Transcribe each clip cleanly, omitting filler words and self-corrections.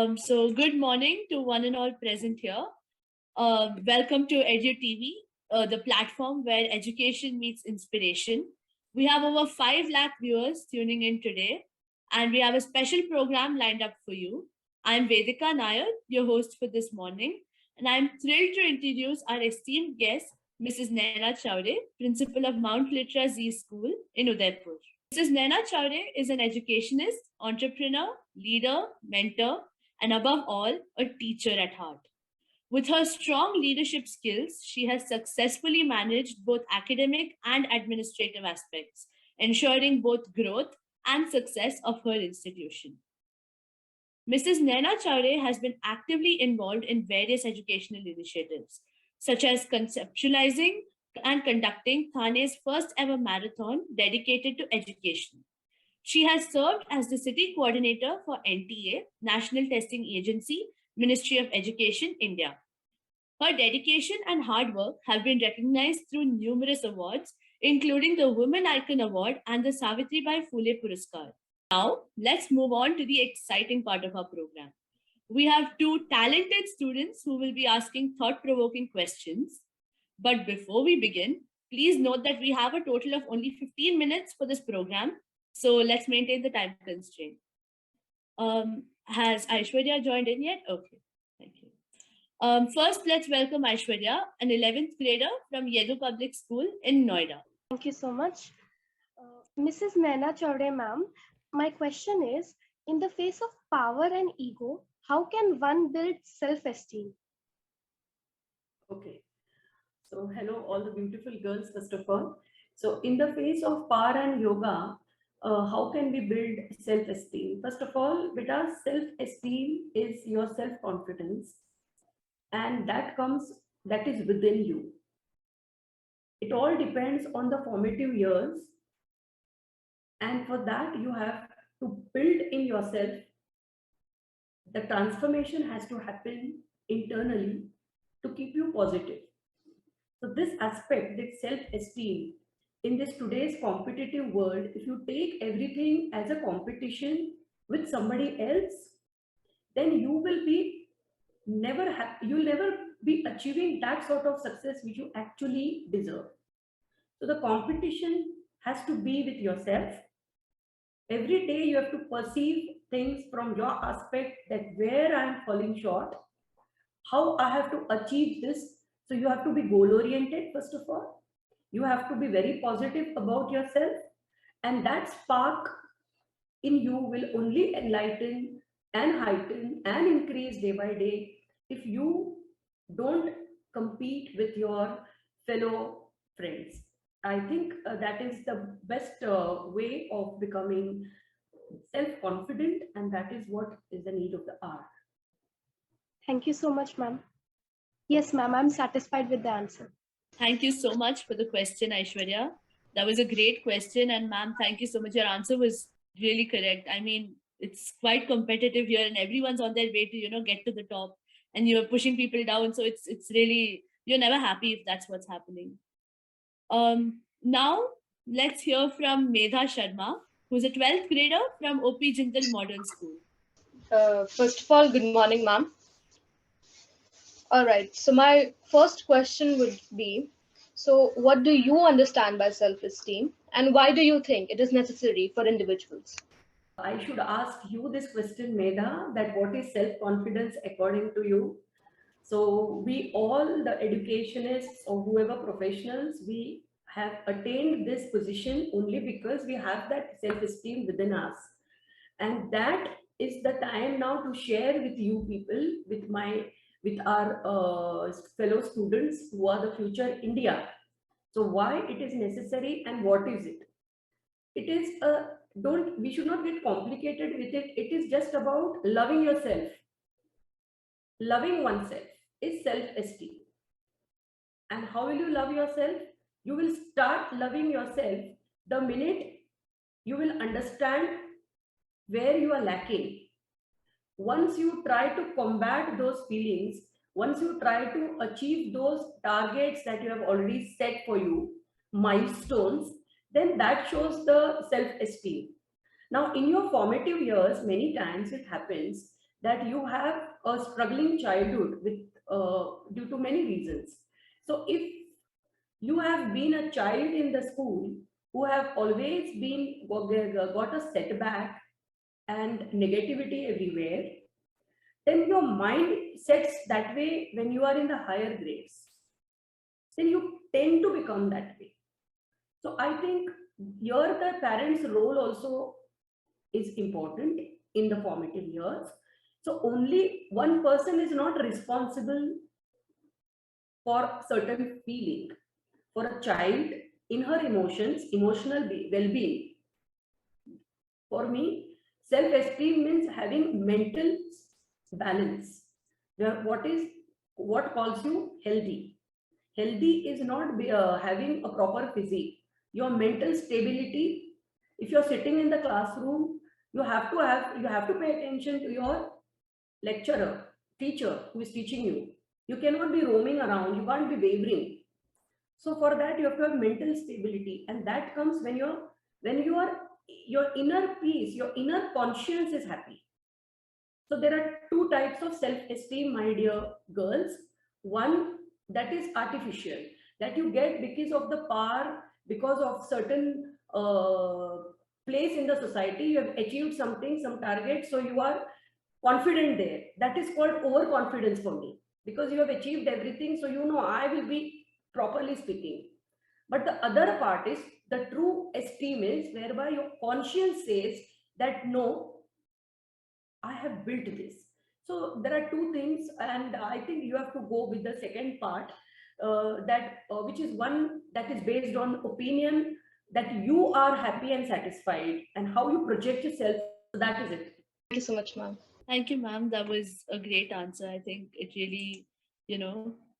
So good morning to one and all present here. Welcome to EDU TV, the platform where education meets inspiration. We have over 5 lakh viewers tuning in today, and we have a special program lined up for you. I'm Vedika Nair, your host for this morning, and I'm thrilled to introduce our esteemed guest, Mrs. Nayana Chowre, Principal of Mount Litera Z School in Udaipur. Mrs. Nayana Chowre is an educationist, entrepreneur, leader, mentor, and above all, a teacher at heart. With her strong leadership skills, she has successfully managed both academic and administrative aspects, ensuring both growth and success of her institution. Mrs. Nayana Chowre has been actively involved in various educational initiatives, such as conceptualizing and conducting Thane's first ever marathon dedicated to education. She has served as the city coordinator for NTA, National Testing Agency, Ministry of Education, India. Her dedication and hard work have been recognized through numerous awards, including the Women Icon Award and the Savitribai Phule Puraskar. Now, let's move on to the exciting part of our program. We have 2 talented students who will be asking thought-provoking questions. But before we begin, please note that we have a total of only 15 minutes for this program. So let's maintain the time constraint. Has Aishwarya joined in yet? Okay, thank you. First, let's welcome Aishwarya, an 11th grader from Yadu Public School in Noida. Thank you so much. Mrs. Nayana Chowre, ma'am, my question is, in the face of power and ego, how can one build self-esteem? Okay. So hello, all the beautiful girls, first of all. So in the face of power and yoga, how can we build self-esteem? First of all, beta, self-esteem is your self-confidence, and that is within you. It all depends on the formative years, and for that you have to build in yourself. The transformation has to happen internally to keep you positive. So this aspect, this self-esteem, in this today's competitive world, if you take everything as a competition with somebody else, then you will be you'll never be achieving that sort of success which you actually deserve. So the competition has to be with yourself. Every day you have to perceive things from your aspect, that where I am falling short, how I have to achieve this. So you have to be goal oriented, first of all. You have to be very positive about yourself, and that spark in you will only enlighten and heighten and increase day by day if you don't compete with your fellow friends. I think that is the best way of becoming self-confident, and that is what is the need of the hour. Thank you so much, ma'am. Yes, ma'am, I'm satisfied with the answer. Thank you so much for the question, Aishwarya. That was a great question. And ma'am, thank you so much. Your answer was really correct. I mean, it's quite competitive here and everyone's on their way to, get to the top, and you're pushing people down. So it's really, you're never happy if that's what's happening. Now let's hear from Medha Sharma, who's a 12th grader from OP Jindal Modern School. First of all, good morning, ma'am. All right, so my first question would be, so what do you understand by self-esteem, and why do you think it is necessary for individuals? I should ask you this question, Medha, that what is self-confidence according to you? So we all, the educationists or whoever professionals, we have attained this position only because we have that self-esteem within us. And that is the time now to share with you people, with our fellow students who are the future India. So why it is necessary and what is it? It is we should not get complicated with it. It is just about loving yourself. Loving oneself is self-esteem. And how will you love yourself? You will start loving yourself the minute you will understand where you are lacking. Once you try to combat those feelings, once you try to achieve those targets that you have already set for you, milestones, then that shows the self-esteem. Now, in your formative years, many times it happens that you have a struggling childhood with due to many reasons. So if you have been a child in the school who have always been got a setback and negativity everywhere, then your mind sets that way when you are in the higher grades. Then you tend to become that way. So I think here the parents' role also is important in the formative years. So only one person is not responsible for certain feeling. For a child, in her emotions, emotional well-being. For me, self-esteem means having mental balance. What calls you healthy? Healthy is not having a proper physique. Your mental stability. If you're sitting in the classroom, you have to pay attention to your lecturer, teacher who is teaching you. You cannot be roaming around. You can't be wavering. So for that, you have to have mental stability, and that comes when your inner peace, your inner conscience is happy. So there are two types of self-esteem, my dear girls. One that is artificial, that you get because of the power, because of certain place in the society. You have achieved something, some target, so you are confident there. That is called overconfidence for me, because you have achieved everything, so you know I will be properly speaking. But the other part is the true esteem is whereby your conscience says that no, I have built this. So there are two things, and I think you have to go with the second part, which is one that is based on opinion, that you are happy and satisfied, and how you project yourself. So that is it. Thank you so much, ma'am. Thank you, ma'am. That was a great answer. I think it really,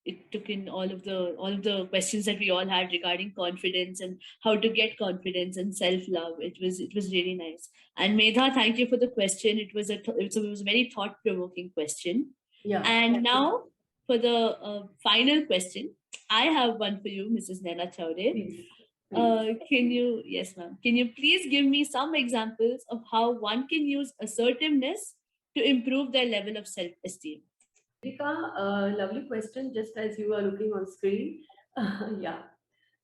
it took in all of the questions that we all had regarding confidence and how to get confidence and self-love. It was really nice. And Medha, thank you for the question. It was a very thought-provoking question. Yeah. And now for the final question, I have one for you, Mrs. Nayana Chowre. Please. Yes, ma'am. Can you please give me some examples of how one can use assertiveness to improve their level of self-esteem? Rika, lovely question, just as you are looking on screen. Yeah.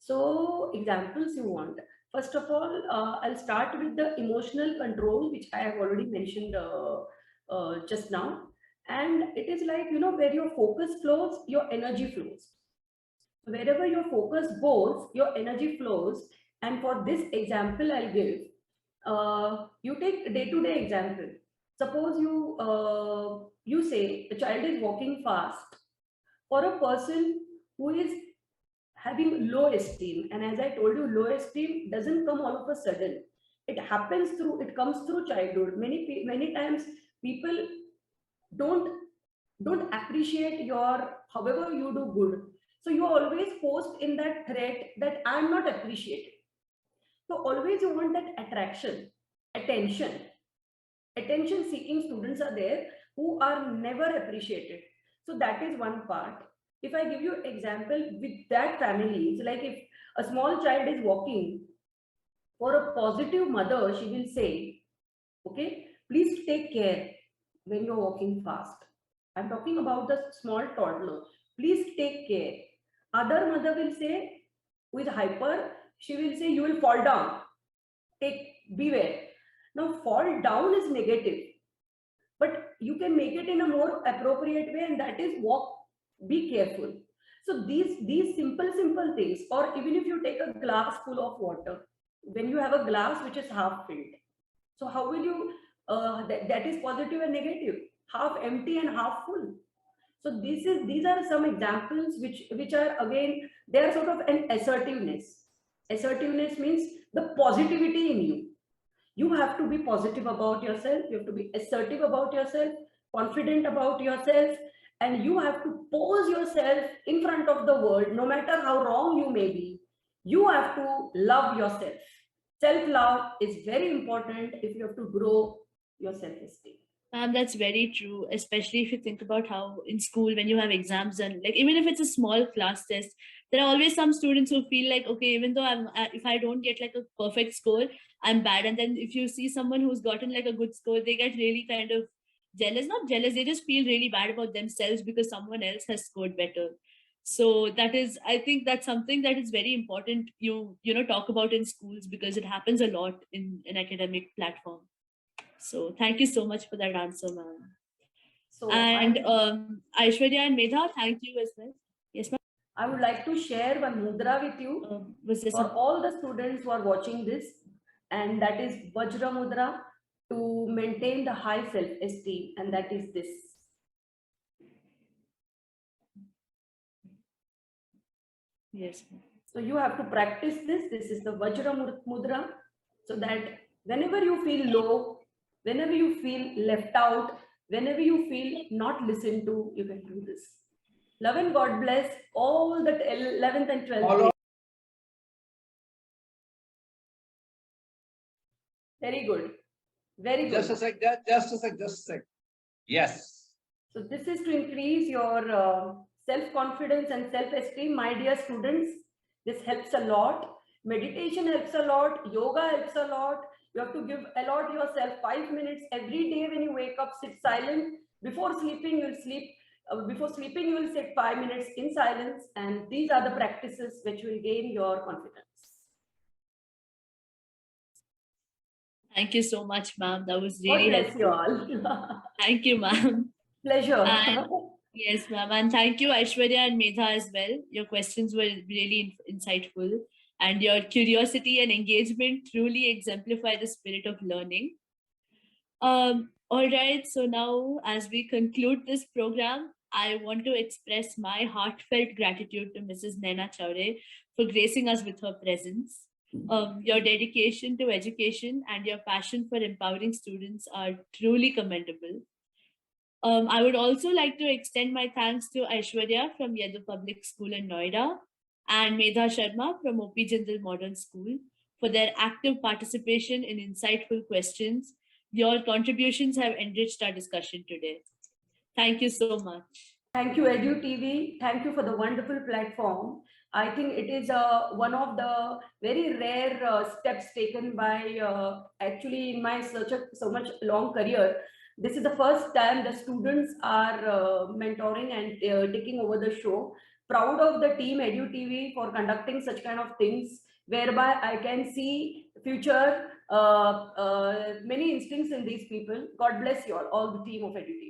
So examples you want. First of all, I'll start with the emotional control, which I have already mentioned just now. And it is like, where your focus flows, your energy flows. Wherever your focus goes, your energy flows. And for this example, I'll give, you take day-to-day example. Suppose you say a child is walking fast. For a person who is having low esteem, and as I told you, low esteem doesn't come all of a sudden. It comes through childhood. Many times people don't appreciate however you do good. So you always post in that thread that I'm not appreciated. So always you want that attention seeking students are there who are never appreciated. So that is one part. If I give you example with that family, it's like if a small child is walking, for a positive mother, she will say, okay, please take care when you're walking fast. I'm talking about the small toddler. Please take care. Other mother will say, who is hyper, she will say, you will fall down. Beware. Now, fall down is negative, but you can make it in a more appropriate way, and that is walk, be careful. So these simple things, or even if you take a glass full of water, when you have a glass which is half filled, so how will you, that is positive and negative, half empty and half full. So these are some examples which are, again, they are sort of an assertiveness. Assertiveness means the positivity in you. You have to be positive about yourself. You have to be assertive about yourself, confident about yourself, and you have to pose yourself in front of the world, no matter how wrong you may be. You have to love yourself. Self-love is very important if you have to grow your self-esteem. That's very true, especially if you think about how in school, when you have exams and like, even if it's a small class test, there are always some students who feel like, okay, even though if I don't get like a perfect score, I'm bad. And then if you see someone who's gotten like a good score, they get really kind of jealous, not jealous, they just feel really bad about themselves because someone else has scored better. So that is, I think that's something that is very important talk about in schools, because it happens a lot in an academic platform. So thank you so much for that answer, ma'am. So And Aishwarya and Medha, thank you as well. Yes, ma'am. I would like to share one mudra with you Was this for all the students who are watching this, and that is Vajra Mudra, to maintain the high self-esteem, and that is this. Yes, ma'am. So you have to practice this. This is the Vajra Mudra, so that whenever you feel low, whenever you feel left out, whenever you feel not listened to, you can do this. Love and God bless all the 11th and 12th grade. Very good. Very good. Just a sec. Yes. So this is to increase your self-confidence and self-esteem, my dear students. This helps a lot. Meditation helps a lot. Yoga helps a lot. You have to allot yourself 5 minutes every day when you wake up. Sit silent. Before sleeping, you'll sleep. Before sleeping, you will sit 5 minutes in silence. And these are the practices which will gain your confidence. Thank you so much, ma'am. That was really God bless you helpful. all. Thank you, ma'am. Pleasure. And, yes, ma'am. And thank you, Aishwarya and Medha as well. Your questions were really insightful. And your curiosity and engagement truly exemplify the spirit of learning. All right. So now, as we conclude this program, I want to express my heartfelt gratitude to Mrs. Nayana Chowre for gracing us with her presence. Your dedication to education and your passion for empowering students are truly commendable. I would also like to extend my thanks to Aishwarya from Yadu Public School in Noida and Medha Sharma from OP Jindal Modern School for their active participation in insightful questions. Your contributions have enriched our discussion today. Thank you so much. Thank you, EDU TV. Thank you for the wonderful platform. I think it is one of the very rare steps taken by actually in my so much long career. This is the first time the students are mentoring and taking over the show. Proud of the team EDU TV for conducting such kind of things, whereby I can see future many instincts in these people. God bless you all the team of EDU TV.